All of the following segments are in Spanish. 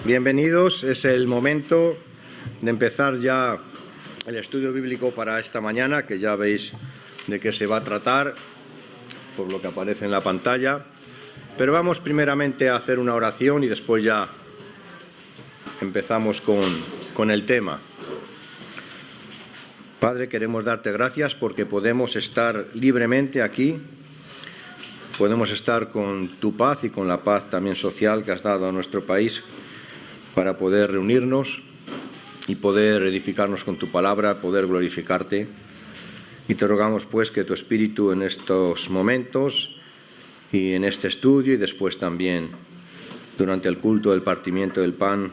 Bienvenidos, es el momento de empezar ya el estudio bíblico para esta mañana, que ya veis de qué se va a tratar, por lo que aparece en la pantalla. Pero vamos primeramente a hacer una oración y después ya empezamos con el tema. Padre, queremos darte gracias porque podemos estar libremente aquí, podemos estar con tu paz y con la paz también social que has dado a nuestro país para poder reunirnos y poder edificarnos con tu palabra, poder glorificarte. Y te rogamos pues que tu Espíritu en estos momentos y en este estudio y después también durante el culto del partimiento del pan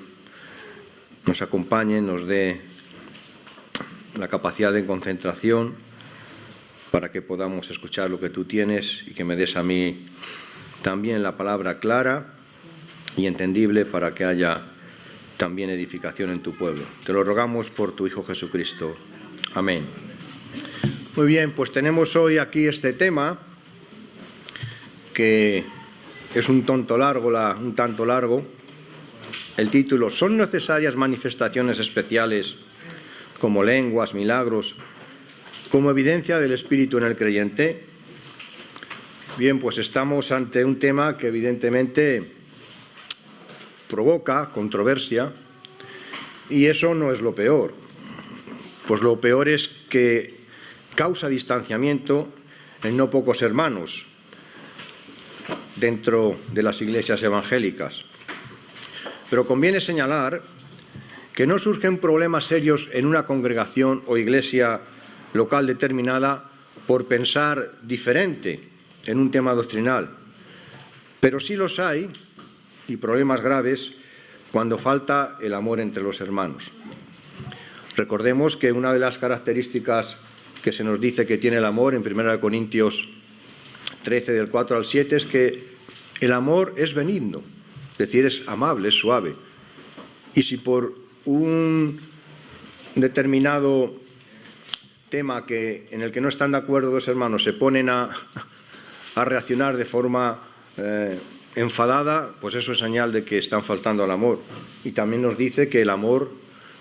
nos acompañe, nos dé la capacidad de concentración para que podamos escuchar lo que tú tienes y que me des a mí también la palabra clara y entendible para que haya también edificación en tu pueblo. Te lo rogamos por tu Hijo Jesucristo. Amén. Muy bien, pues tenemos hoy aquí este tema que es un tanto largo. El título: ¿son necesarias manifestaciones especiales como lenguas, milagros, como evidencia del Espíritu en el creyente? Bien, pues estamos ante un tema que evidentemente provoca controversia, y eso no es lo peor. Pues lo peor es que causa distanciamiento en no pocos hermanos dentro de las iglesias evangélicas. Pero conviene señalar que no surgen problemas serios en una congregación o iglesia local determinada por pensar diferente en un tema doctrinal, pero sí los hay, y problemas graves, cuando falta el amor entre los hermanos. Recordemos que una de las características que se nos dice que tiene el amor en 1 Corintios 13, del 4 al 7, es que el amor es benigno, es decir, es amable, es suave. Y si por un determinado tema en el que no están de acuerdo dos hermanos se ponen a reaccionar de forma enfadada, pues eso es señal de que están faltando al amor. Y también nos dice que el amor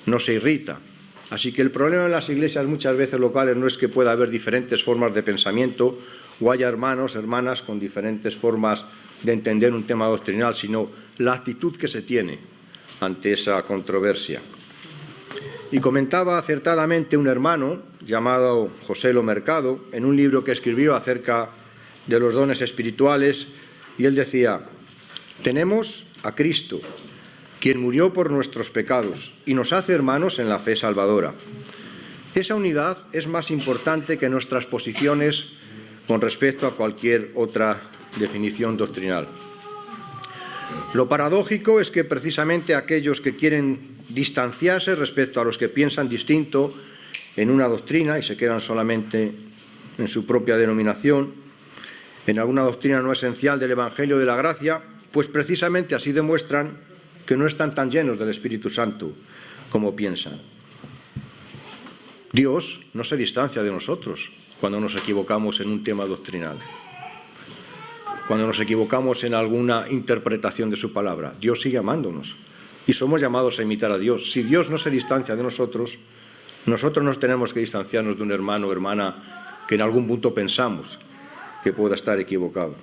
no se irrita. Así que el problema en las iglesias muchas veces locales no es que pueda haber diferentes formas de pensamiento o haya hermanos, hermanas con diferentes formas de entender un tema doctrinal, sino la actitud que se tiene ante esa controversia. Y comentaba acertadamente un hermano llamado José Lo Mercado en un libro que escribió acerca de los dones espirituales, y él decía: tenemos a Cristo, quien murió por nuestros pecados y nos hace hermanos en la fe salvadora. Esa unidad es más importante que nuestras posiciones con respecto a cualquier otra definición doctrinal. Lo paradójico es que precisamente aquellos que quieren distanciarse respecto a los que piensan distinto en una doctrina y se quedan solamente en su propia denominación, en alguna doctrina no esencial del Evangelio de la Gracia, pues precisamente así demuestran que no están tan llenos del Espíritu Santo como piensan. Dios no se distancia de nosotros cuando nos equivocamos en un tema doctrinal, cuando nos equivocamos en alguna interpretación de su palabra. Dios sigue amándonos y somos llamados a imitar a Dios. Si Dios no se distancia de nosotros, nosotros nos tenemos que distanciarnos de un hermano o hermana que en algún punto pensamos que pueda estar equivocado.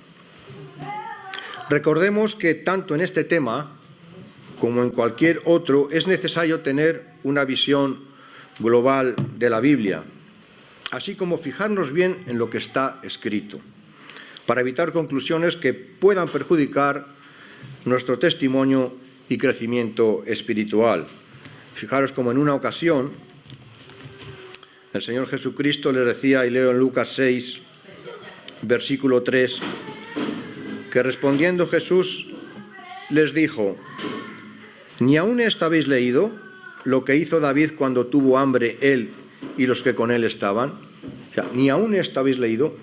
Recordemos que tanto en este tema como en cualquier otro es necesario tener una visión global de la Biblia, así como fijarnos bien en lo que está escrito, para evitar conclusiones que puedan perjudicar nuestro testimonio y crecimiento espiritual. Fijaros como en una ocasión el Señor Jesucristo les decía, y leo en Lucas 6, versículo 3, que respondiendo Jesús les dijo: ¿ni aún esto habéis leído lo que hizo David cuando tuvo hambre él y los que con él estaban? O sea, ¿ni aún esto habéis leído?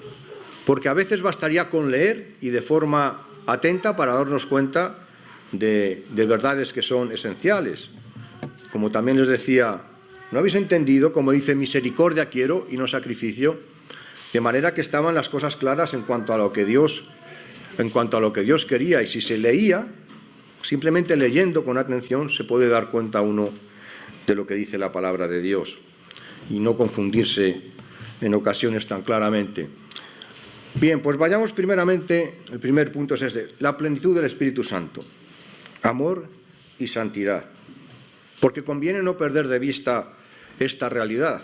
Porque a veces bastaría con leer y de forma atenta para darnos cuenta de verdades que son esenciales. Como también les decía, ¿no habéis entendido? Como dice, misericordia quiero y no sacrificio. De manera que estaban las cosas claras en cuanto a lo que Dios quería. Y si se leía, Simplemente leyendo con atención se puede dar cuenta uno de lo que dice la palabra de Dios y no confundirse en ocasiones tan claramente. Bien, pues vayamos primeramente, el primer punto es este, la plenitud del Espíritu Santo, amor y santidad, porque conviene no perder de vista esta realidad.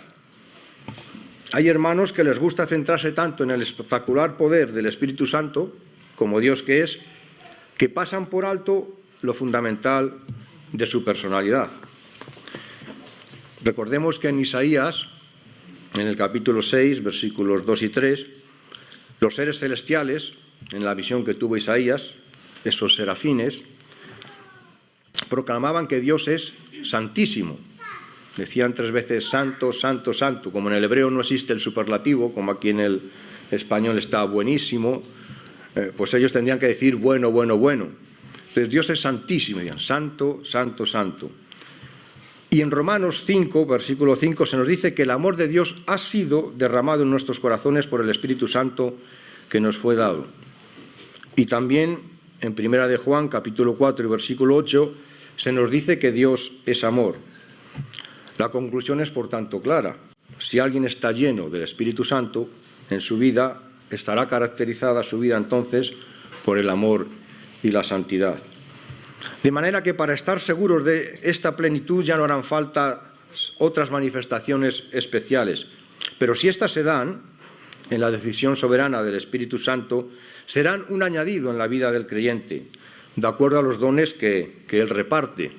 Hay hermanos que les gusta centrarse tanto en el espectacular poder del Espíritu Santo, como Dios que es, que pasan por alto lo fundamental de su personalidad. Recordemos que en Isaías, en el capítulo 6, versículos 2 y 3, los seres celestiales, en la visión que tuvo Isaías, esos serafines, proclamaban que Dios es santísimo. Decían 3 veces santo, santo, santo. Como en el hebreo no existe el superlativo, como aquí en el español está buenísimo, pues ellos tendrían que decir bueno, bueno, bueno. Entonces Dios es santísimo, decían santo, santo, santo. Y en Romanos 5, versículo 5, se nos dice que el amor de Dios ha sido derramado en nuestros corazones por el Espíritu Santo que nos fue dado. Y también en Primera de Juan, capítulo 4 y versículo 8, se nos dice que Dios es amor. La conclusión es, por tanto, clara. Si alguien está lleno del Espíritu Santo, en su vida estará caracterizada su vida entonces por el amor y la santidad. De manera que para estar seguros de esta plenitud ya no harán falta otras manifestaciones especiales. Pero si éstas se dan, en la decisión soberana del Espíritu Santo, serán un añadido en la vida del creyente, de acuerdo a los dones que Él reparte.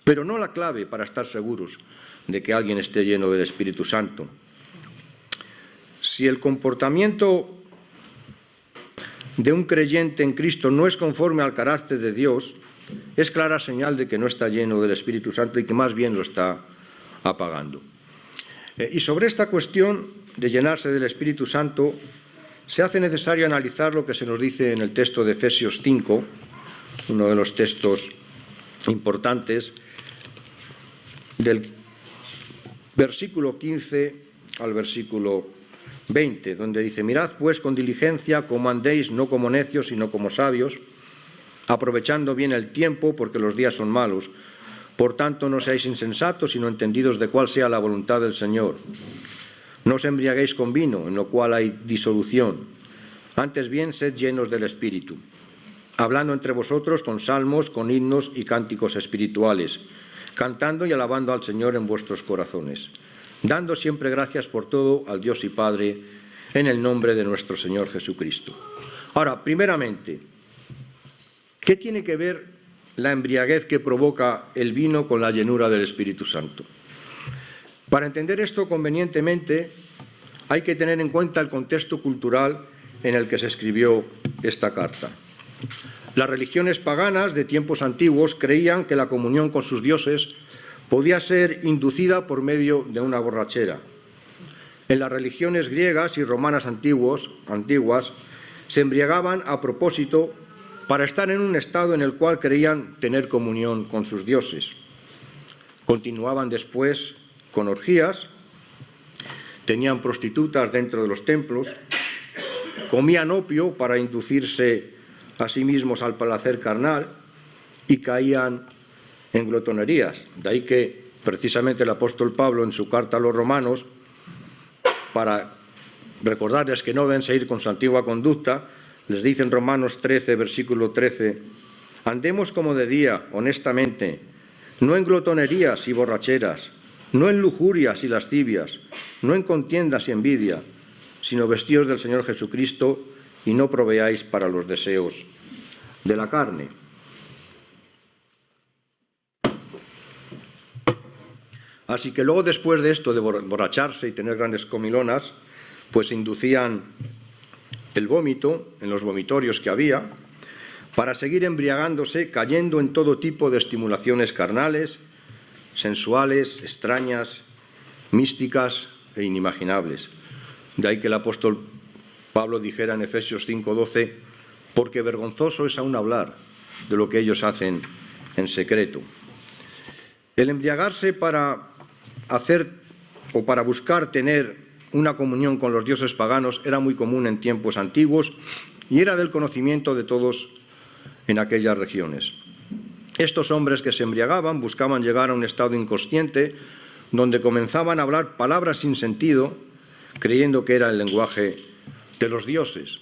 Pero no la clave para estar seguros de que alguien esté lleno del Espíritu Santo. Si el comportamiento de un creyente en Cristo no es conforme al carácter de Dios, es clara señal de que no está lleno del Espíritu Santo y que más bien lo está apagando. Y sobre esta cuestión de llenarse del Espíritu Santo, se hace necesario analizar lo que se nos dice en el texto de Efesios 5, uno de los textos importantes, del versículo 15 al versículo 20, donde dice: mirad pues con diligencia cómo andéis, no como necios, sino como sabios, aprovechando bien el tiempo, porque los días son malos. Por tanto, no seáis insensatos, sino entendidos de cuál sea la voluntad del Señor. No os embriaguéis con vino, en lo cual hay disolución. Antes bien, sed llenos del Espíritu, hablando entre vosotros con salmos, con himnos y cánticos espirituales, cantando y alabando al Señor en vuestros corazones, dando siempre gracias por todo al Dios y Padre, en el nombre de nuestro Señor Jesucristo. Ahora, primeramente, ¿qué tiene que ver la embriaguez que provoca el vino con la llenura del Espíritu Santo? Para entender esto convenientemente, hay que tener en cuenta el contexto cultural en el que se escribió esta carta. Las religiones paganas de tiempos antiguos creían que la comunión con sus dioses podía ser inducida por medio de una borrachera. En las religiones griegas y romanas antiguas se embriagaban a propósito para estar en un estado en el cual creían tener comunión con sus dioses. Continuaban después con orgías, tenían prostitutas dentro de los templos, comían opio para inducirse a sí mismos al placer carnal y caían en glotonerías. De ahí que precisamente el apóstol Pablo en su carta a los romanos, para recordarles que no deben seguir con su antigua conducta, les dice en Romanos 13, versículo 13, andemos como de día, honestamente, no en glotonerías y borracheras, no en lujurias y lascivias, no en contiendas y envidia, sino vestidos del Señor Jesucristo y no proveáis para los deseos de la carne. Así que luego, después de esto de borracharse y tener grandes comilonas, pues inducían el vómito en los vomitorios que había, para seguir embriagándose, cayendo en todo tipo de estimulaciones carnales, sensuales, extrañas, místicas e inimaginables. De ahí que el apóstol Pablo dijera en Efesios 5:12, porque vergonzoso es aún hablar de lo que ellos hacen en secreto. El embriagarse para hacer o para buscar tener una comunión con los dioses paganos era muy común en tiempos antiguos y era del conocimiento de todos en aquellas regiones. Estos hombres que se embriagaban buscaban llegar a un estado inconsciente donde comenzaban a hablar palabras sin sentido, creyendo que era el lenguaje de los dioses.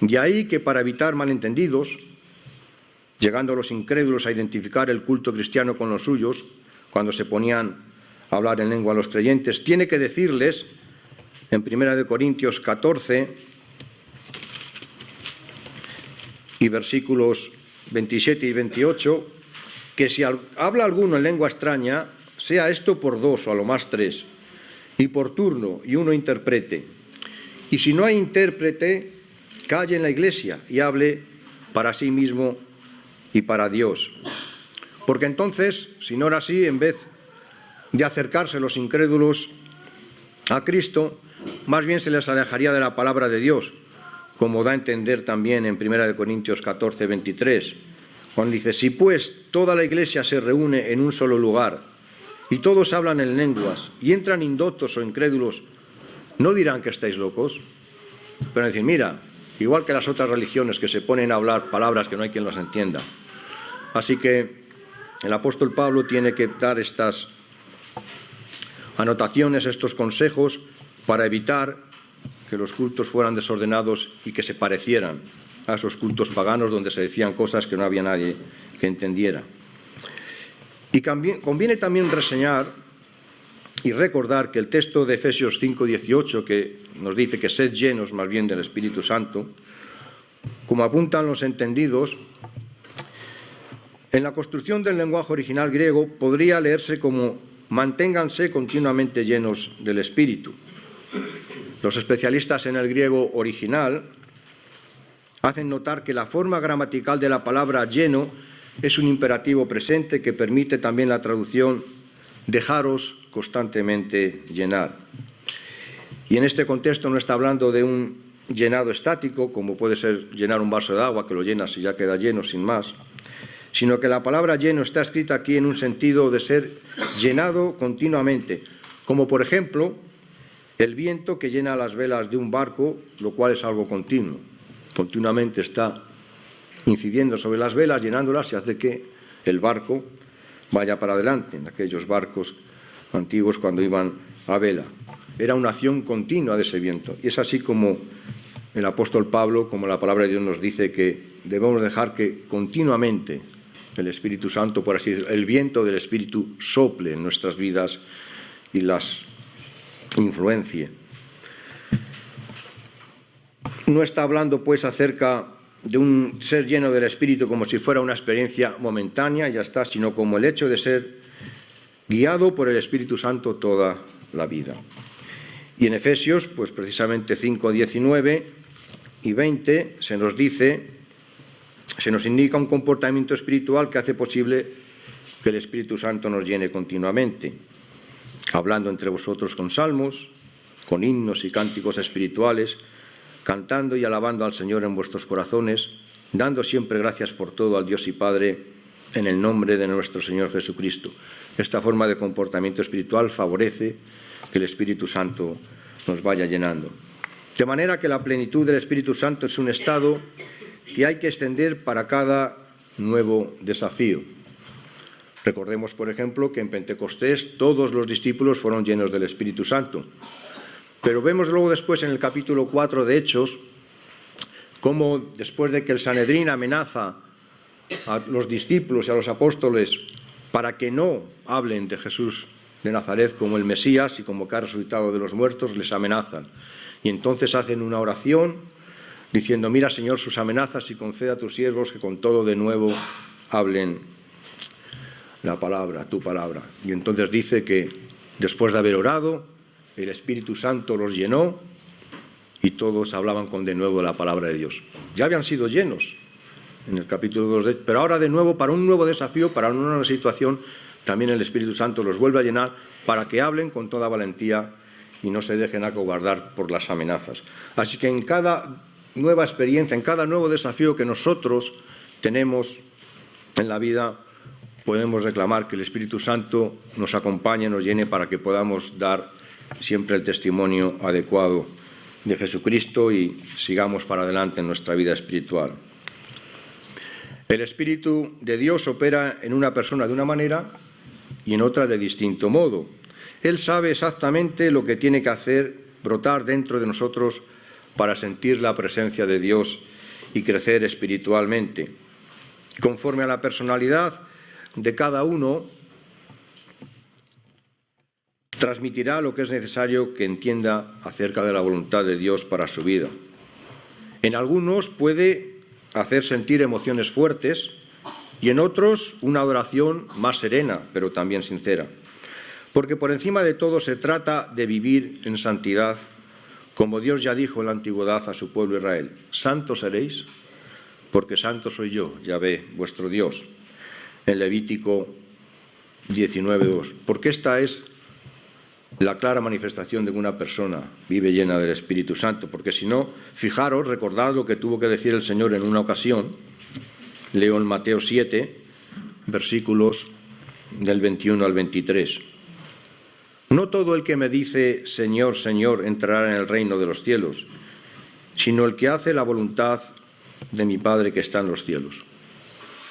De ahí que, para evitar malentendidos, llegando los incrédulos a identificar el culto cristiano con los suyos, cuando se ponían a hablar en lengua a los creyentes, tiene que decirles, en 1 Corintios 14 y versículos 27 y 28, que si habla alguno en lengua extraña, sea esto por 2 o a lo más 3, y por turno, y uno interprete. Y si no hay intérprete, calle en la iglesia y hable para sí mismo y para Dios. Porque entonces, si no era así, en vez de acercarse los incrédulos a Cristo, más bien se les alejaría de la palabra de Dios, como da a entender también en 1 Corintios 14, 23, cuando dice: si pues toda la iglesia se reúne en un solo lugar y todos hablan en lenguas y entran indoctos o incrédulos, ¿no dirán que estáis locos? Pero decir, mira, igual que las otras religiones que se ponen a hablar palabras que no hay quien las entienda. Así que el apóstol Pablo tiene que dar estas anotaciones, estos consejos, para evitar que los cultos fueran desordenados y que se parecieran a esos cultos paganos donde se decían cosas que no había nadie que entendiera. Y conviene también reseñar y recordar que el texto de Efesios 5:18, que nos dice que sed llenos más bien del Espíritu Santo, como apuntan los entendidos, en la construcción del lenguaje original griego podría leerse como manténganse continuamente llenos del Espíritu. Los especialistas en el griego original hacen notar que la forma gramatical de la palabra lleno es un imperativo presente que permite también la traducción dejaros constantemente llenar. Y en este contexto no está hablando de un llenado estático, como puede ser llenar un vaso de agua, que lo llenas y ya queda lleno sin más, sino que la palabra lleno está escrita aquí en un sentido de ser llenado continuamente, como por ejemplo el viento que llena las velas de un barco, lo cual es algo continuo. Continuamente está incidiendo sobre las velas, llenándolas y hace que el barco vaya para adelante, en aquellos barcos antiguos cuando iban a vela. Era una acción continua de ese viento. Y es así como el apóstol Pablo, como la palabra de Dios nos dice, que debemos dejar que continuamente el Espíritu Santo, por así decirlo, el viento del Espíritu sople en nuestras vidas y las influencie. No está hablando, pues, acerca de un ser lleno del Espíritu como si fuera una experiencia momentánea y ya está, sino como el hecho de ser guiado por el Espíritu Santo toda la vida. Y en Efesios, pues precisamente 5, 19 y 20, se nos dice, se nos indica un comportamiento espiritual que hace posible que el Espíritu Santo nos llene continuamente, hablando entre vosotros con salmos, con himnos y cánticos espirituales, cantando y alabando al Señor en vuestros corazones, dando siempre gracias por todo al Dios y Padre en el nombre de nuestro Señor Jesucristo. Esta forma de comportamiento espiritual favorece que el Espíritu Santo nos vaya llenando. De manera que la plenitud del Espíritu Santo es un estado que hay que extender para cada nuevo desafío. Recordemos, por ejemplo, que en Pentecostés todos los discípulos fueron llenos del Espíritu Santo. Pero vemos luego después en el capítulo 4 de Hechos cómo después de que el Sanedrín amenaza a los discípulos y a los apóstoles para que no hablen de Jesús de Nazaret como el Mesías y como que ha resucitado de los muertos, les amenazan. Y entonces hacen una oración diciendo: mira, Señor, sus amenazas y conceda a tus siervos que con todo de nuevo hablen la palabra, tu palabra. Y entonces dice que después de haber orado, el Espíritu Santo los llenó y todos hablaban con de nuevo la palabra de Dios. Ya habían sido llenos en el capítulo 2, pero ahora de nuevo, para un nuevo desafío, para una nueva situación, también el Espíritu Santo los vuelve a llenar para que hablen con toda valentía y no se dejen acobardar por las amenazas. Así que en cada nueva experiencia, en cada nuevo desafío que nosotros tenemos en la vida, podemos reclamar que el Espíritu Santo nos acompañe, nos llene para que podamos dar siempre el testimonio adecuado de Jesucristo y sigamos para adelante en nuestra vida espiritual. El Espíritu de Dios opera en una persona de una manera y en otra de distinto modo. Él sabe exactamente lo que tiene que hacer brotar dentro de nosotros para sentir la presencia de Dios y crecer espiritualmente. Conforme a la personalidad de cada uno, transmitirá lo que es necesario que entienda acerca de la voluntad de Dios para su vida. En algunos puede hacer sentir emociones fuertes y en otros una adoración más serena, pero también sincera. Porque por encima de todo se trata de vivir en santidad, como Dios ya dijo en la antigüedad a su pueblo Israel: santos seréis, porque santo soy yo, Yahvé, vuestro Dios. En Levítico 19:2. Porque esta es la clara manifestación de que una persona vive llena del Espíritu Santo, porque si no, fijaros, recordad lo que tuvo que decir el Señor en una ocasión. Leo en Mateo 7, versículos del 21 al 23. No todo el que me dice Señor, Señor entrará en el reino de los cielos, sino el que hace la voluntad de mi Padre que está en los cielos.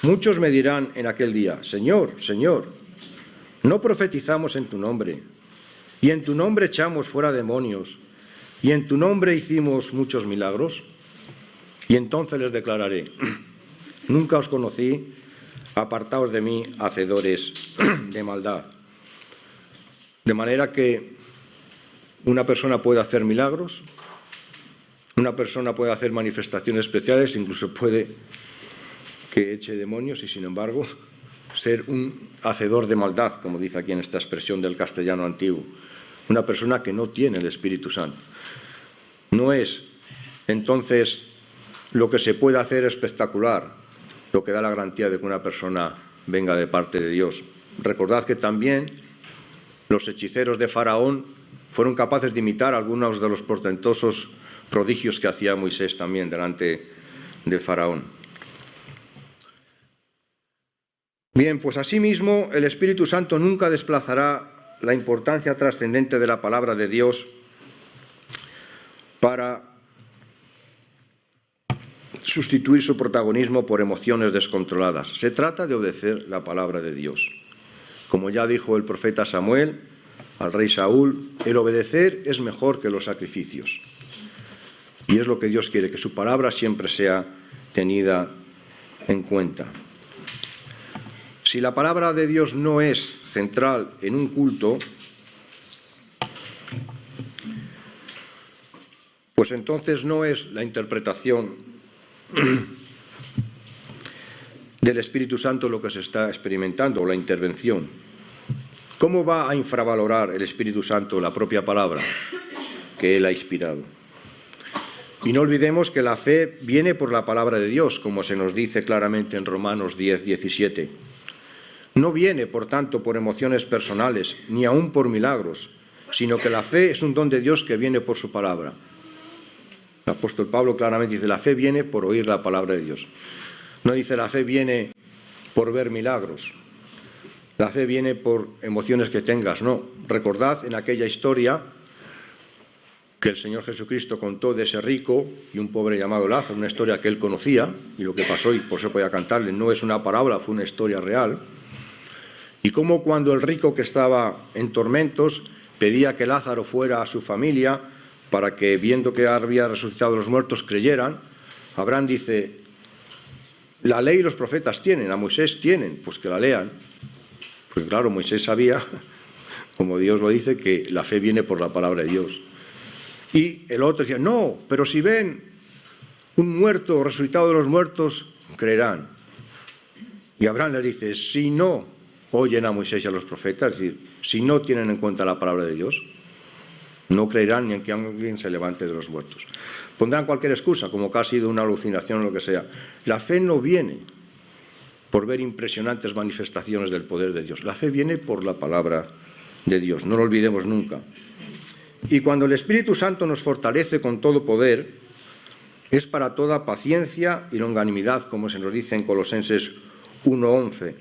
Muchos me dirán en aquel día: Señor, Señor, ¿no profetizamos en tu nombre? Y en tu nombre echamos fuera demonios, y en tu nombre hicimos muchos milagros. Y entonces les declararé: nunca os conocí, apartaos de mí, hacedores de maldad. De manera que una persona puede hacer milagros, una persona puede hacer manifestaciones especiales, incluso puede que eche demonios y, sin embargo, ser un hacedor de maldad, como dice aquí en esta expresión del castellano antiguo. Una persona que no tiene el Espíritu Santo. No es, entonces, lo que se puede hacer espectacular lo que da la garantía de que una persona venga de parte de Dios. Recordad que también los hechiceros de Faraón fueron capaces de imitar algunos de los portentosos prodigios que hacía Moisés también delante de Faraón. Bien, pues asimismo el Espíritu Santo nunca desplazará la importancia trascendente de la palabra de Dios para sustituir su protagonismo por emociones descontroladas. Se trata de obedecer la palabra de Dios. Como ya dijo el profeta Samuel al rey Saúl, el obedecer es mejor que los sacrificios. Y es lo que Dios quiere, que su palabra siempre sea tenida en cuenta. Si la palabra de Dios no es central en un culto, pues entonces no es la interpretación del Espíritu Santo lo que se está experimentando, o la intervención. ¿Cómo va a infravalorar el Espíritu Santo la propia palabra que Él ha inspirado? Y no olvidemos que la fe viene por la palabra de Dios, como se nos dice claramente en Romanos 10, 17. No viene, por tanto, por emociones personales, ni aún por milagros, sino que la fe es un don de Dios que viene por su palabra. El apóstol Pablo claramente dice: la fe viene por oír la palabra de Dios. No dice la fe viene por ver milagros. La fe viene por emociones que tengas, no. Recordad en aquella historia que el Señor Jesucristo contó de ese rico y un pobre llamado Lázaro, una historia que él conocía y lo que pasó, y por eso podía cantarle. No es una parábola, fue una historia real. Y cómo cuando el rico, que estaba en tormentos, pedía que Lázaro fuera a su familia para que, viendo que había resucitado de los muertos, creyeran, Abraham dice: la ley y los profetas tienen, a Moisés tienen, pues que la lean. Pues claro, Moisés sabía, como Dios lo dice, que la fe viene por la palabra de Dios. Y el otro decía: no, pero si ven un muerto resucitado de los muertos, creerán. Y Abraham le dice: si no oyen a Moisés y a los profetas, es decir, si no tienen en cuenta la palabra de Dios, no creerán ni en que alguien se levante de los muertos. Pondrán cualquier excusa, como que ha sido una alucinación o lo que sea. La fe no viene por ver impresionantes manifestaciones del poder de Dios. La fe viene por la palabra de Dios, no lo olvidemos nunca. Y cuando el Espíritu Santo nos fortalece con todo poder, es para toda paciencia y longanimidad, como se nos dice en Colosenses 1:11.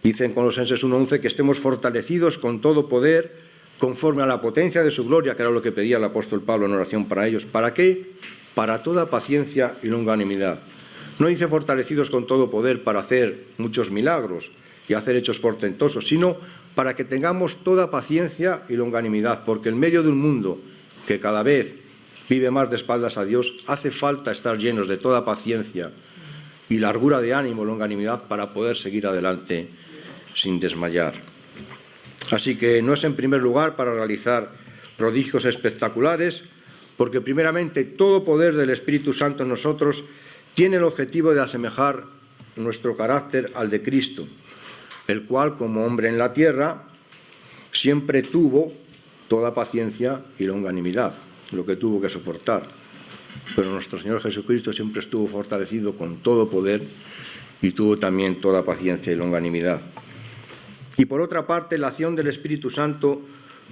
Dice en Colosenses 1:11 que estemos fortalecidos con todo poder conforme a la potencia de su gloria, que era lo que pedía el apóstol Pablo en oración para ellos. ¿Para qué? Para toda paciencia y longanimidad. No dice fortalecidos con todo poder para hacer muchos milagros y hacer hechos portentosos, sino para que tengamos toda paciencia y longanimidad, porque en medio de un mundo que cada vez vive más de espaldas a Dios, hace falta estar llenos de toda paciencia y largura de ánimo, longanimidad, para poder seguir adelante sin desmayar. Así que no es en primer lugar para realizar prodigios espectaculares, porque primeramente todo poder del Espíritu Santo en nosotros tiene el objetivo de asemejar nuestro carácter al de Cristo, el cual, como hombre en la tierra, siempre tuvo toda paciencia y longanimidad, lo que tuvo que soportar. Pero nuestro Señor Jesucristo siempre estuvo fortalecido con todo poder y tuvo también toda paciencia y longanimidad. Y por otra parte, la acción del Espíritu Santo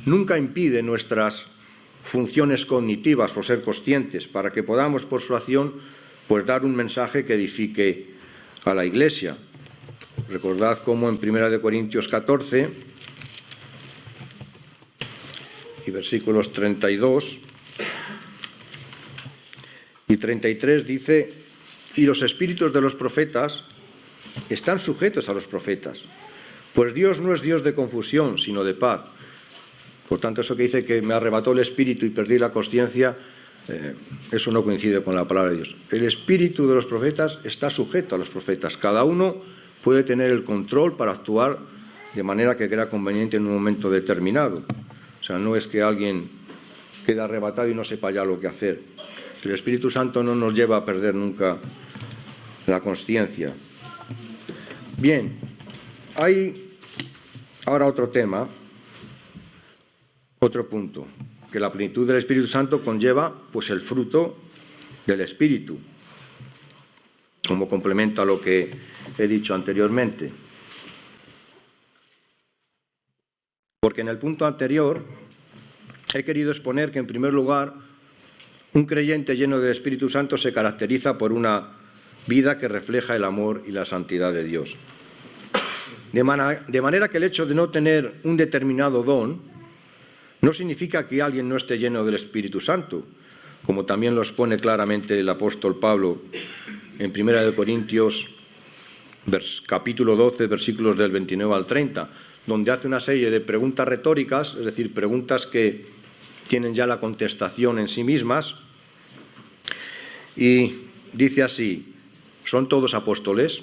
nunca impide nuestras funciones cognitivas o ser conscientes, para que podamos por su acción pues dar un mensaje que edifique a la Iglesia. Recordad cómo en 1 Corintios 14 y versículos 32 y 33 dice: y los espíritus de los profetas están sujetos a los profetas, pues Dios no es Dios de confusión, sino de paz. Por tanto, eso que dice que me arrebató el espíritu y perdí la consciencia, eso no coincide con la palabra de Dios. El espíritu de los profetas está sujeto a los profetas. Cada uno puede tener el control para actuar de manera que crea conveniente en un momento determinado. O sea, no es que alguien quede arrebatado y no sepa ya lo que hacer. El Espíritu Santo no nos lleva a perder nunca la consciencia. Bien, hay ahora otro tema, otro punto, que la plenitud del Espíritu Santo conlleva pues el fruto del Espíritu, como complemento a lo que he dicho anteriormente. Porque en el punto anterior he querido exponer que, en primer lugar, un creyente lleno del Espíritu Santo se caracteriza por una vida que refleja el amor y la santidad de Dios. De manera que el hecho de no tener un determinado don no significa que alguien no esté lleno del Espíritu Santo, como también lo expone claramente el apóstol Pablo en 1 Corintios capítulo 12, versículos del 29 al 30, donde hace una serie de preguntas retóricas, es decir, preguntas que tienen ya la contestación en sí mismas, y dice así: ¿son todos apóstoles?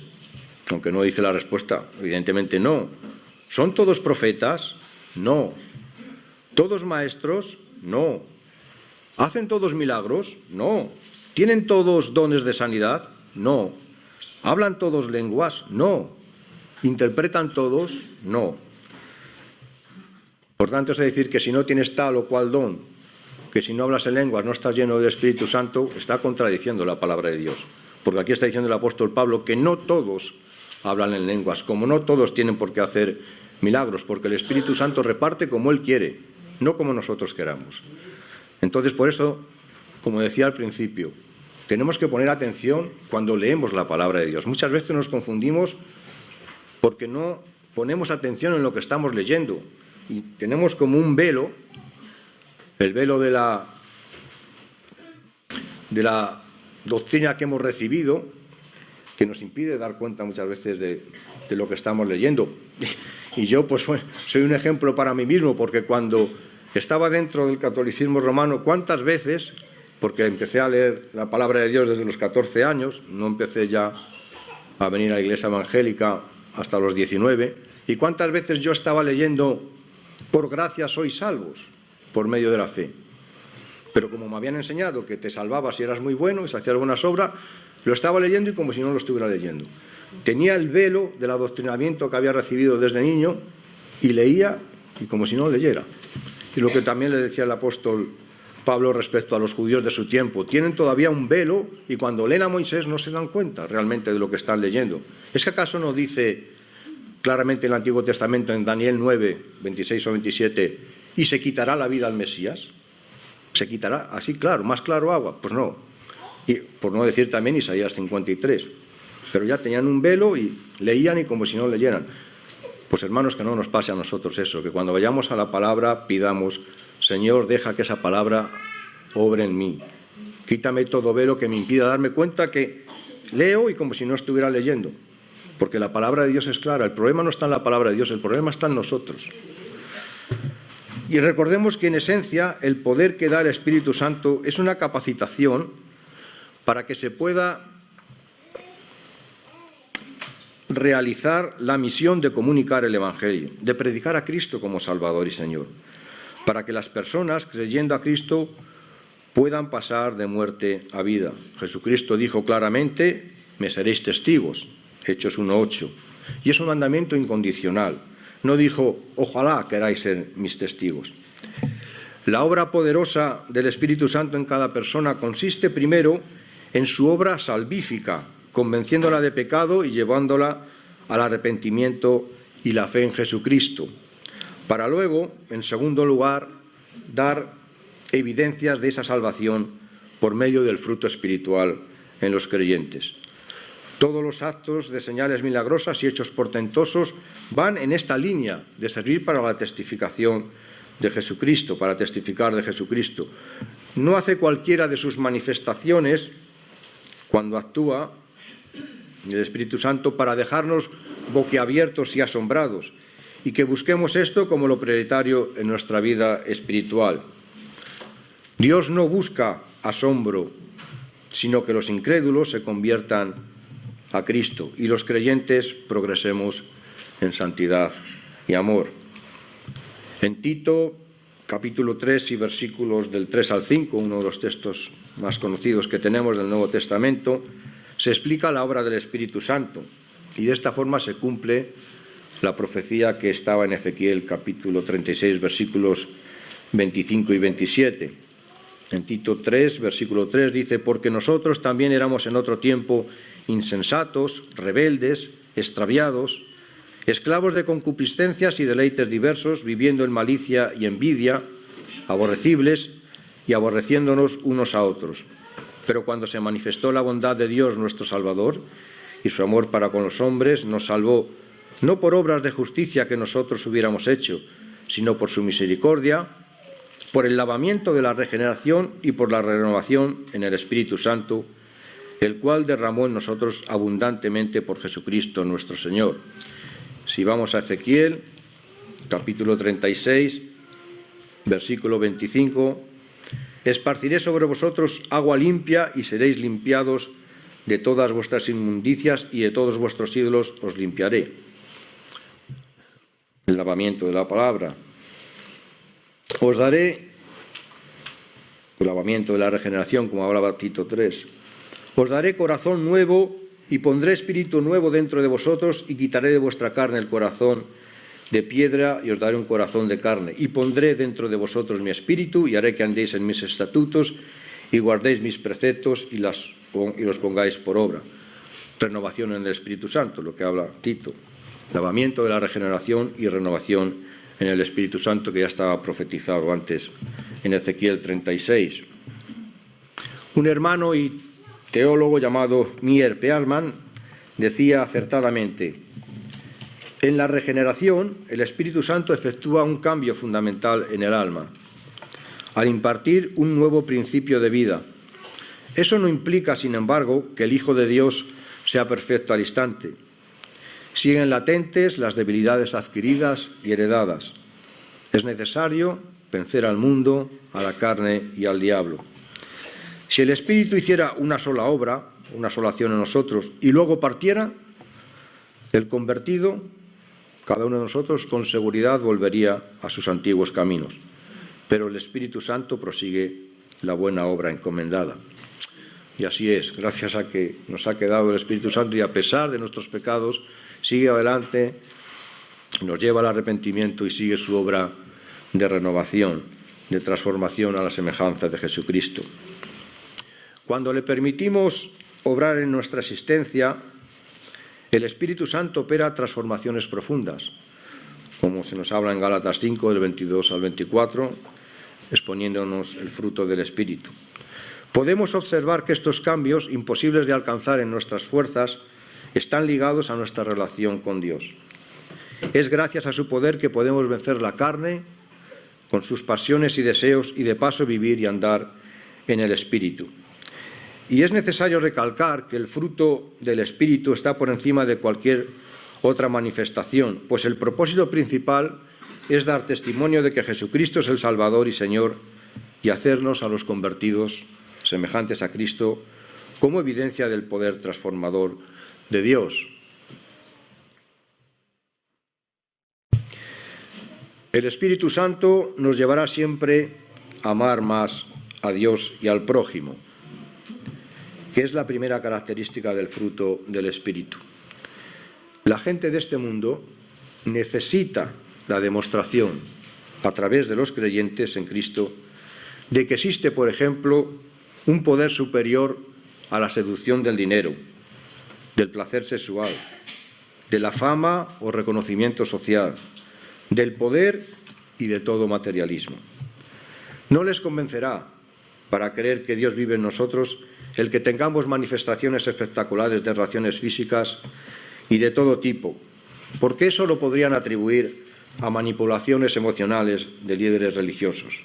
Aunque no dice la respuesta, evidentemente no. ¿Son todos profetas? No. ¿Todos maestros? No. ¿Hacen todos milagros? No. ¿Tienen todos dones de sanidad? No. ¿Hablan todos lenguas? No. ¿Interpretan todos? No. Por tanto, es decir, que si no tienes tal o cual don, que si no hablas en lenguas no estás lleno del Espíritu Santo, está contradiciendo la palabra de Dios. Porque aquí está diciendo el apóstol Pablo que no todos hablan en lenguas, como no todos tienen por qué hacer milagros, porque el Espíritu Santo reparte como Él quiere, no como nosotros queramos. Entonces, por eso, como decía al principio, tenemos que poner atención cuando leemos la palabra de Dios. Muchas veces nos confundimos porque no ponemos atención en lo que estamos leyendo y tenemos como un velo, el velo de la doctrina que hemos recibido, que nos impide dar cuenta muchas veces de lo que estamos leyendo. Y yo pues soy un ejemplo para mí mismo, porque cuando estaba dentro del catolicismo romano, ¿cuántas veces? Porque empecé a leer la palabra de Dios desde los 14 años, no empecé ya a venir a la iglesia evangélica hasta los 19, y cuántas veces yo estaba leyendo: por gracia sois salvos, por medio de la fe. Pero como me habían enseñado que te salvabas si eras muy bueno y si hacías buenas obras, lo estaba leyendo y como si no lo estuviera leyendo. Tenía el velo del adoctrinamiento que había recibido desde niño y leía y como si no leyera. Y lo que también le decía el apóstol Pablo respecto a los judíos de su tiempo: tienen todavía un velo y cuando leen a Moisés no se dan cuenta realmente de lo que están leyendo. ¿Es que acaso no dice claramente en el Antiguo Testamento, en Daniel 9, 26 o 27, y se quitará la vida al Mesías? ¿Se quitará? Así claro, más claro agua. Pues no. Y por no decir también Isaías 53. Pero ya tenían un velo y leían y como si no leyeran. Pues hermanos, que no nos pase a nosotros eso, que cuando vayamos a la palabra pidamos: Señor, deja que esa palabra obre en mí. Quítame todo velo que me impida darme cuenta que leo y como si no estuviera leyendo, porque la palabra de Dios es clara. El problema no está en la palabra de Dios, el problema está en nosotros. Y recordemos que en esencia el poder que da el Espíritu Santo es una capacitación para que se pueda realizar la misión de comunicar el Evangelio, de predicar a Cristo como Salvador y Señor, para que las personas, creyendo a Cristo, puedan pasar de muerte a vida. Jesucristo dijo claramente: me seréis testigos, Hechos 1:8. Y es un mandamiento incondicional. No dijo: ojalá queráis ser mis testigos. La obra poderosa del Espíritu Santo en cada persona consiste primero en su obra salvífica, convenciéndola de pecado y llevándola al arrepentimiento y la fe en Jesucristo, para luego, en segundo lugar, dar evidencias de esa salvación por medio del fruto espiritual en los creyentes. Todos los actos de señales milagrosas y hechos portentosos van en esta línea de servir para la testificación de Jesucristo, para testificar de Jesucristo. No hace cualquiera de sus manifestaciones, cuando actúa el Espíritu Santo, para dejarnos boquiabiertos y asombrados, y que busquemos esto como lo prioritario en nuestra vida espiritual. Dios no busca asombro, sino que los incrédulos se conviertan a Cristo y los creyentes progresemos en santidad y amor. En Tito, capítulo 3 y versículos del 3 al 5, uno de los textos más conocidos que tenemos del Nuevo Testamento, se explica la obra del Espíritu Santo y de esta forma se cumple la profecía que estaba en Ezequiel, capítulo 36, versículos 25 y 27. En Tito 3, versículo 3 dice: porque nosotros también éramos en otro tiempo insensatos, rebeldes, extraviados, esclavos de concupiscencias y deleites diversos, viviendo en malicia y envidia, aborrecibles y aborreciéndonos unos a otros. Pero cuando se manifestó la bondad de Dios nuestro Salvador y su amor para con los hombres, nos salvó no por obras de justicia que nosotros hubiéramos hecho, sino por su misericordia, por el lavamiento de la regeneración y por la renovación en el Espíritu Santo, el cual derramó en nosotros abundantemente por Jesucristo nuestro Señor. Si vamos a Ezequiel, capítulo 36, versículo 25, esparciré sobre vosotros agua limpia y seréis limpiados de todas vuestras inmundicias y de todos vuestros ídolos os limpiaré. El lavamiento de la palabra. Os daré el lavamiento de la regeneración, como hablaba Tito 3. Os daré corazón nuevo y pondré espíritu nuevo dentro de vosotros y quitaré de vuestra carne el corazón de piedra y os daré un corazón de carne. Y pondré dentro de vosotros mi espíritu y haré que andéis en mis estatutos y guardéis mis preceptos y los pongáis por obra. Renovación en el Espíritu Santo, lo que habla Tito. Lavamiento de la regeneración y renovación en el Espíritu Santo, que ya estaba profetizado antes en Ezequiel 36. Un hermano y teólogo llamado Meir Pearlman decía acertadamente: en la regeneración, el Espíritu Santo efectúa un cambio fundamental en el alma, al impartir un nuevo principio de vida. Eso no implica, sin embargo, que el Hijo de Dios sea perfecto al instante. Siguen latentes las debilidades adquiridas y heredadas. Es necesario vencer al mundo, a la carne y al diablo. Si el Espíritu hiciera una sola obra, una sola acción en nosotros, y luego partiera, el convertido, cada uno de nosotros, con seguridad volvería a sus antiguos caminos. Pero el Espíritu Santo prosigue la buena obra encomendada. Y así es, gracias a que nos ha quedado el Espíritu Santo y a pesar de nuestros pecados, sigue adelante, nos lleva al arrepentimiento y sigue su obra de renovación, de transformación a la semejanza de Jesucristo. Cuando le permitimos obrar en nuestra existencia, el Espíritu Santo opera transformaciones profundas, como se nos habla en Gálatas 5, del 22 al 24, exponiéndonos el fruto del Espíritu. Podemos observar que estos cambios, imposibles de alcanzar en nuestras fuerzas, están ligados a nuestra relación con Dios. Es gracias a su poder que podemos vencer la carne con sus pasiones y deseos y de paso vivir y andar en el Espíritu. Y es necesario recalcar que el fruto del Espíritu está por encima de cualquier otra manifestación, pues el propósito principal es dar testimonio de que Jesucristo es el Salvador y Señor y hacernos a los convertidos semejantes a Cristo como evidencia del poder transformador de Dios. El Espíritu Santo nos llevará siempre a amar más a Dios y al prójimo, que es la primera característica del fruto del Espíritu. La gente de este mundo necesita la demostración a través de los creyentes en Cristo de que existe, por ejemplo, un poder superior a la seducción del dinero, del placer sexual, de la fama o reconocimiento social, del poder y de todo materialismo. No les convencerá, para creer que Dios vive en nosotros, el que tengamos manifestaciones espectaculares de reacciones físicas y de todo tipo, porque eso lo podrían atribuir a manipulaciones emocionales de líderes religiosos.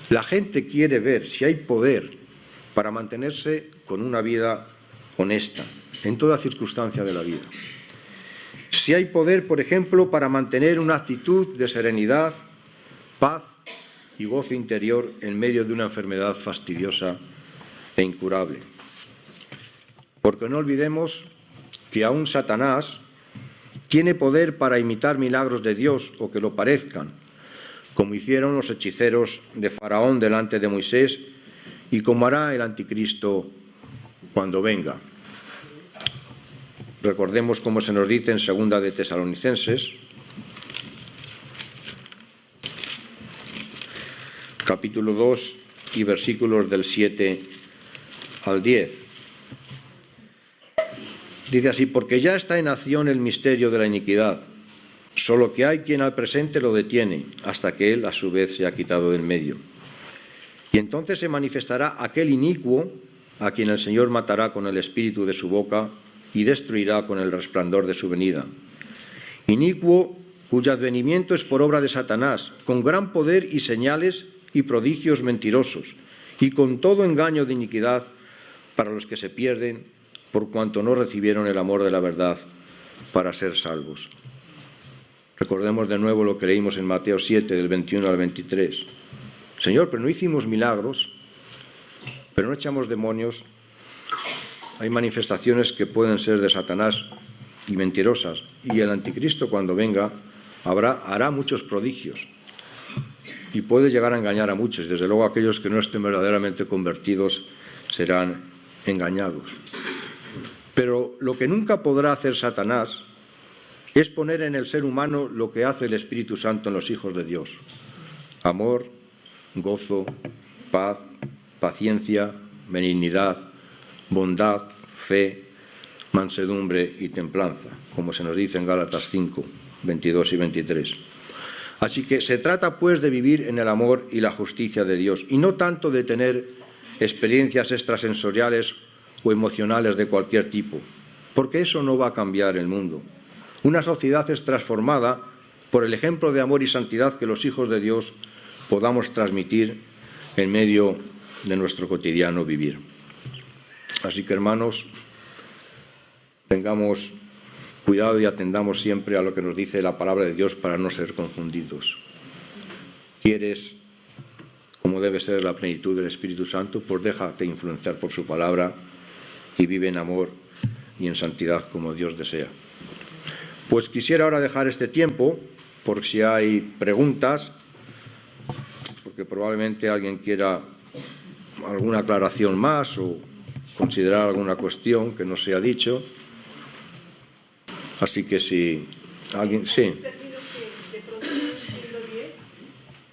La gente quiere ver si hay poder para mantenerse con una vida honesta en toda circunstancia de la vida. Si hay poder, por ejemplo, para mantener una actitud de serenidad, paz y gozo interior en medio de una enfermedad fastidiosa e incurable. Porque no olvidemos que aún Satanás tiene poder para imitar milagros de Dios o que lo parezcan, como hicieron los hechiceros de Faraón delante de Moisés y como hará el anticristo cuando venga. Recordemos cómo se nos dice en 2 de Tesalonicenses, capítulo 2 y versículos del 7 al 10. Dice así: porque ya está en acción el misterio de la iniquidad, solo que hay quien al presente lo detiene, hasta que él a su vez se ha quitado del medio. Y entonces se manifestará aquel inicuo a quien el Señor matará con el espíritu de su boca y destruirá con el resplandor de su venida. Inicuo cuyo advenimiento es por obra de Satanás, con gran poder y señales y prodigios mentirosos, y con todo engaño de iniquidad para los que se pierden, por cuanto no recibieron el amor de la verdad para ser salvos. Recordemos de nuevo lo que leímos en Mateo 7, del 21 al 23. Señor, pero no hicimos milagros, pero no echamos demonios. Hay manifestaciones que pueden ser de Satanás y mentirosas, y el anticristo cuando venga hará muchos prodigios y puede llegar a engañar a muchos. Desde luego aquellos que no estén verdaderamente convertidos serán engañados. Pero lo que nunca podrá hacer Satanás es poner en el ser humano lo que hace el Espíritu Santo en los hijos de Dios: amor, gozo, paz, paciencia, benignidad, bondad, fe, mansedumbre y templanza, como se nos dice en Gálatas 5, 22 y 23. Así que se trata pues de vivir en el amor y la justicia de Dios, y no tanto de tener experiencias extrasensoriales o emocionales de cualquier tipo, porque eso no va a cambiar el mundo. Una sociedad es transformada por el ejemplo de amor y santidad que los hijos de Dios podamos transmitir en medio de nuestro cotidiano vivir. Así que, hermanos, tengamos cuidado y atendamos siempre a lo que nos dice la palabra de Dios para no ser confundidos. ¿Quieres como debe ser la plenitud del Espíritu Santo? Pues déjate influenciar por su palabra y vive en amor y en santidad como Dios desea. Pues quisiera ahora dejar este tiempo por si hay preguntas, porque probablemente alguien quiera alguna aclaración más o considerar alguna cuestión que no se ha dicho. Así que si alguien... Sí. Un término que de pronto no entiendo bien,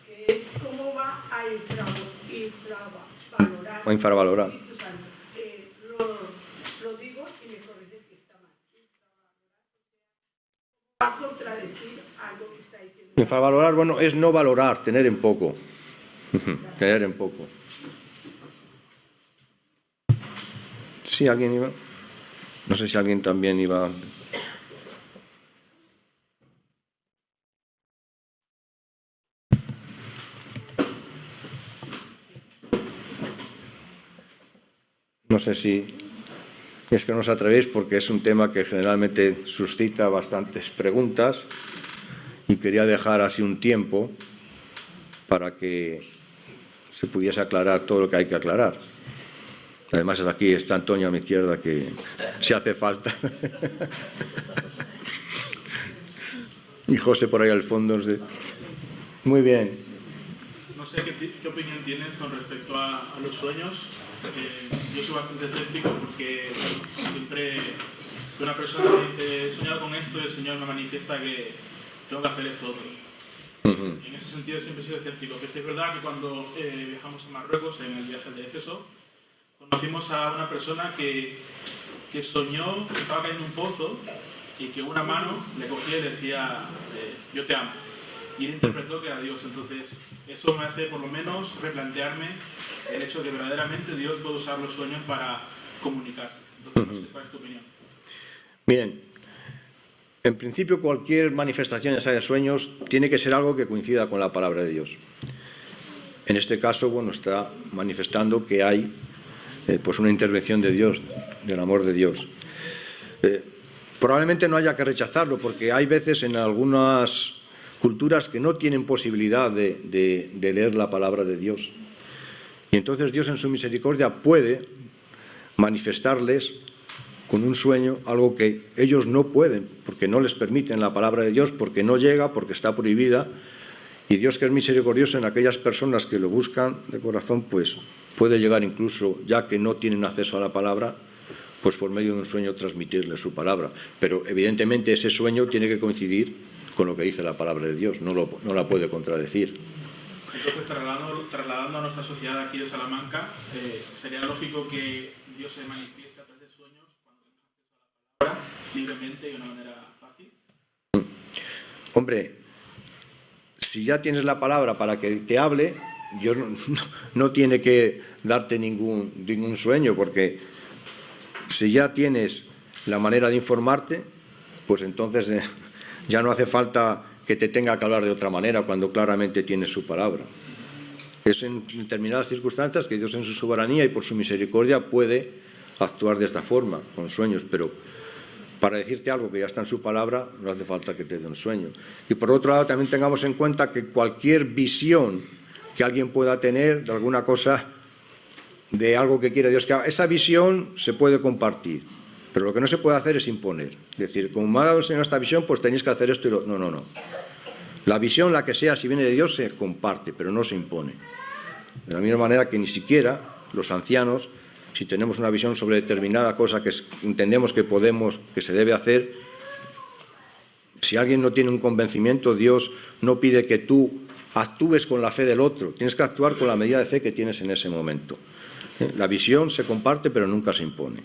que es cómo va a infravalorar. O infravalorar. Lo digo y me corriges si está mal. Va a contradecir algo que está diciendo. Infravalorar, bueno, es no valorar, tener en poco. Tener en poco. Sí, alguien iba. No sé si alguien también iba. No sé si es que no os atrevéis porque es un tema que generalmente suscita bastantes preguntas y quería dejar así un tiempo para que se pudiese aclarar todo lo que hay que aclarar. Además, aquí está Antonio a mi izquierda, que si hace falta. Y José por ahí al fondo. Muy bien. No sé qué opinión tienes con respecto a los sueños. Yo soy bastante escéptico porque siempre que una persona me dice he soñado con esto y el Señor me manifiesta que tengo que hacer esto otro. En ese sentido siempre he sido escéptico. Que sí es verdad que cuando viajamos a Marruecos en el viaje de Éfeso, conocimos a una persona que soñó que estaba cayendo en un pozo y que una mano le cogía y decía yo te amo. Y él interpretó que era Dios. Entonces eso me hace por lo menos replantearme el hecho de que verdaderamente Dios puede usar los sueños para comunicarse. Entonces no sé cuál es tu opinión. Bien, en principio cualquier manifestación de sueños tiene que ser algo que coincida con la palabra de Dios. En este caso, bueno, está manifestando que hay pues una intervención de Dios, del amor de Dios. Probablemente no haya que rechazarlo porque hay veces en algunas culturas que no tienen posibilidad de leer la palabra de Dios. Y entonces Dios en su misericordia puede manifestarles con un sueño algo que ellos no pueden, porque no les permiten la palabra de Dios, porque no llega, porque está prohibida. Y Dios, que es misericordioso en aquellas personas que lo buscan de corazón, pues puede llegar incluso, ya que no tienen acceso a la palabra, pues por medio de un sueño transmitirles su palabra. Pero evidentemente ese sueño tiene que coincidir con lo que dice la palabra de Dios, no la puede contradecir. Entonces, trasladando a nuestra sociedad aquí de Salamanca, sería lógico que Dios se manifieste a través de sueños cuando tenemos acceso a la palabra libremente y de una manera fácil. Hombre, si ya tienes la palabra para que te hable, Dios no tiene que darte ningún sueño, porque si ya tienes la manera de informarte, pues entonces ya no hace falta que te tenga que hablar de otra manera cuando claramente tienes su palabra. Es en determinadas circunstancias que Dios en su soberanía y por su misericordia puede actuar de esta forma, con sueños, pero para decirte algo que ya está en su palabra no hace falta que te dé un sueño. Y por otro lado también tengamos en cuenta que cualquier visión que alguien pueda tener de alguna cosa, de algo que quiere Dios que haga, esa visión se puede compartir. Pero lo que no se puede hacer es imponer. Es decir, como me ha dado el Señor esta visión, pues tenéis que hacer esto y lo... No. La visión, la que sea, si viene de Dios, se comparte, pero no se impone. De la misma manera que ni siquiera los ancianos, si tenemos una visión sobre determinada cosa que entendemos que se debe hacer, si alguien no tiene un convencimiento, Dios no pide que tú actúes con la fe del otro. Tienes que actuar con la medida de fe que tienes en ese momento. La visión se comparte, pero nunca se impone.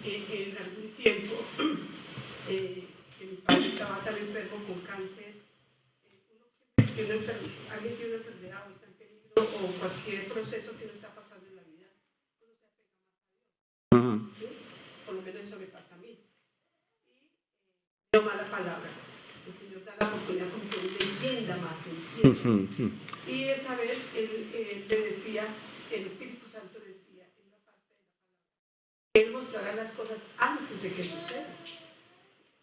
En algún tiempo, que mi padre estaba tan enfermo con cáncer, alguien tiene una enfermedad o está en peligro o cualquier proceso que uno está pasando en la vida, uno se apega más a Dios. ¿Sí? Por lo menos eso me pasa a mí. Y no mala palabra. El Señor da la oportunidad como que uno entienda más, entienda. Y esa vez él le decía, el Espíritu Santo decía en una parte de la palabra, que Él mostrará las cosas antes de que sucedan.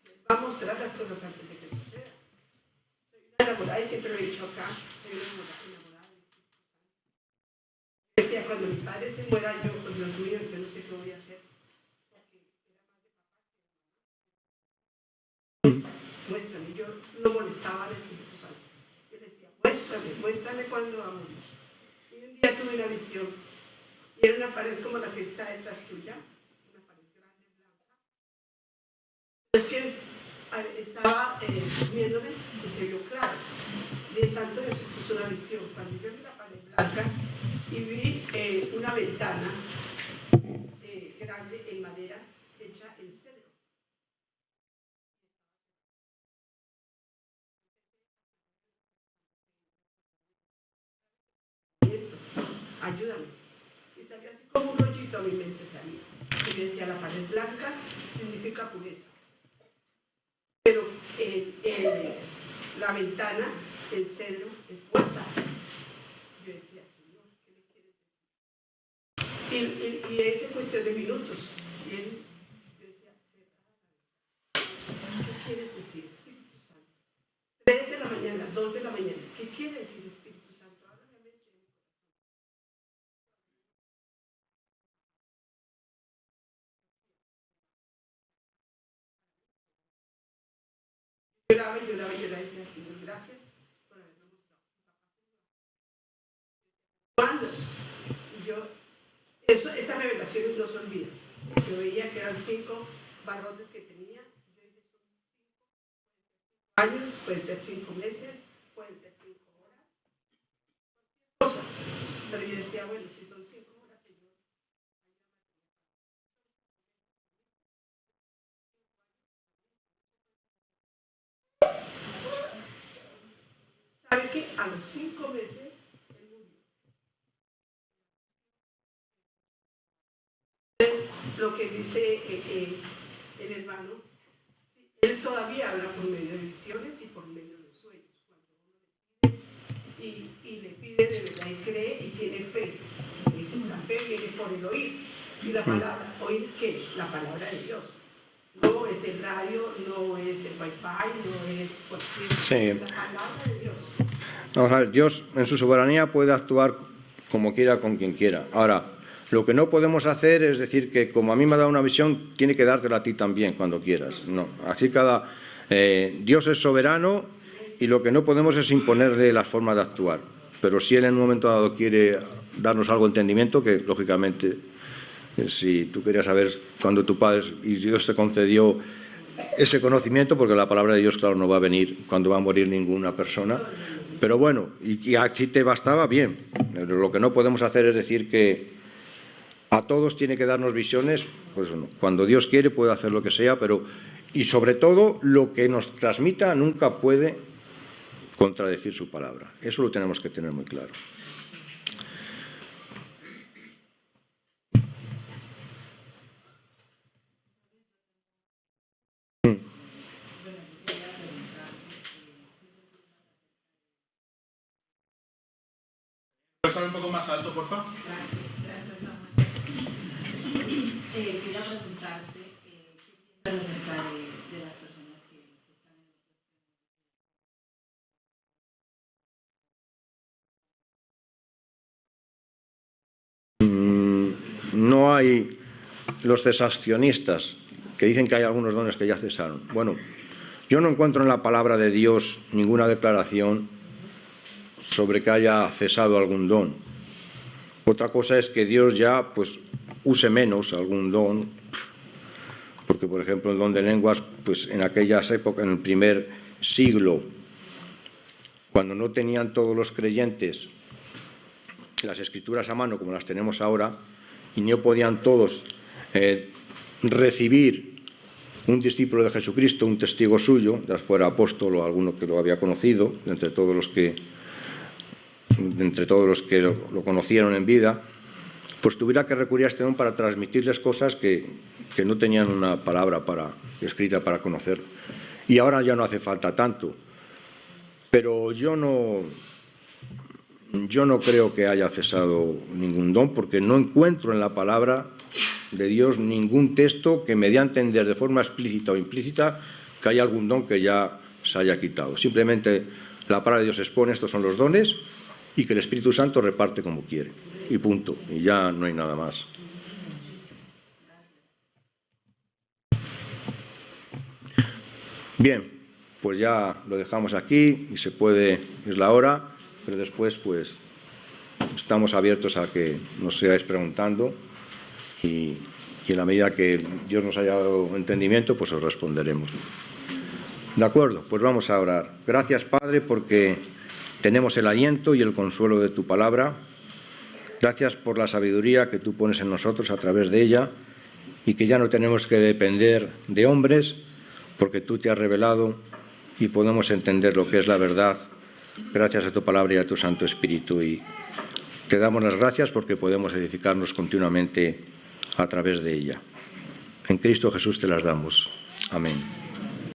Él va a mostrar las cosas antes de que sucedan. Soy una enamorada, y siempre lo he dicho acá, soy una enamorada del Espíritu Santo. Decía, cuando mi padre se muera, yo, oh Dios mío, yo no sé qué voy a hacer. Porque era más de papá. Muéstrame, yo no molestaba al Espíritu Santo. Yo decía, muéstrame cuando vamos. Y un día tuve una visión, y era una pared como la que está detrás tuya, una pared grande, blanca. Entonces estaba viéndome y se vio claro. De Santo Dios, esto es una visión. Cuando yo vi la pared blanca y vi una ventana grande en madera hecha en cedro. Ayúdame. Y salió así como un rollito a mi mente salía. Y yo decía, la pared blanca significa pureza. Pero la ventana, el cedro, es fuerza. Yo decía, Señor, ¿qué le quieres decir? Y es en cuestión de minutos. Y él decía, ¿qué quiere decir Espíritu Santo? 3 de la mañana, 2 de la mañana, ¿qué quiere decir Espíritu Santo? Ahora me mente. Lloraba y lloraba y lloraba y decía, Señor, gracias por haberme mostrado. ¿Cuándo? Esa revelación no se olvida. Yo veía que eran 5 barrotes que tenía. Yo dije, son 5 años, pueden ser 5 meses, pueden ser 5 horas, cosa. Pero yo decía, bueno, si son 5 horas, Señor. ¿Sabe qué? A los 5 meses él murió. Lo que dice el hermano, sí, él todavía habla por medio de visiones y por medio de sueños. Cuando uno le pide y le pide de verdad y cree y tiene fe. Dice, la fe viene por el oír. Y la palabra, ¿oír qué? La palabra de Dios. No es el radio, no es el wifi, no es cualquier... Sí. La palabra de Dios. Vamos a ver, Dios en su soberanía puede actuar como quiera, con quien quiera. Ahora, lo que no podemos hacer es decir que como a mí me ha dado una visión, tiene que dártela a ti también cuando quieras. No, así Dios es soberano y lo que no podemos es imponerle la forma de actuar. Pero si Él en un momento dado quiere darnos algo de entendimiento, que lógicamente, si tú querías saber cuándo tu padre y Dios te concedió ese conocimiento, porque la palabra de Dios, claro, no va a venir cuando va a morir ninguna persona. Pero bueno, y así te bastaba bien. Lo que no podemos hacer es decir que a todos tiene que darnos visiones, pues bueno, cuando Dios quiere puede hacer lo que sea, pero y sobre todo lo que nos transmita nunca puede contradecir su palabra. Eso lo tenemos que tener muy claro. ¿Puedes hablar un poco más alto, por favor? Gracias, Samuel. Quería preguntarte qué piensas acerca de las personas que están en No hay los cesacionistas que dicen que hay algunos dones que ya cesaron. Bueno, yo no encuentro en la palabra de Dios ninguna declaración sobre que haya cesado algún don. Otra cosa es que Dios ya pues use menos algún don, porque por ejemplo el don de lenguas, pues en aquellas épocas, en el primer siglo, cuando no tenían todos los creyentes las escrituras a mano como las tenemos ahora, y no podían todos recibir un discípulo de Jesucristo, un testigo suyo, ya fuera apóstol o alguno que lo había conocido, entre todos los que lo conocieron en vida, pues tuviera que recurrir a este don para transmitirles cosas que no tenían una palabra escrita para conocer. Y ahora ya no hace falta tanto. Pero yo no creo que haya cesado ningún don, porque no encuentro en la palabra de Dios ningún texto que me dé a entender de forma explícita o implícita que haya algún don que ya se haya quitado. Simplemente la palabra de Dios expone estos son los dones y que el Espíritu Santo reparte como quiere. Y punto. Y ya no hay nada más. Bien, pues ya lo dejamos aquí y se puede, es la hora, pero después pues estamos abiertos a que nos sigáis preguntando y en la medida que Dios nos haya dado entendimiento, pues os responderemos. De acuerdo, pues vamos a orar. Gracias, Padre, porque tenemos el aliento y el consuelo de tu palabra. Gracias por la sabiduría que tú pones en nosotros a través de ella y que ya no tenemos que depender de hombres porque tú te has revelado y podemos entender lo que es la verdad gracias a tu palabra y a tu Santo Espíritu. Y te damos las gracias porque podemos edificarnos continuamente a través de ella. En Cristo Jesús te las damos. Amén.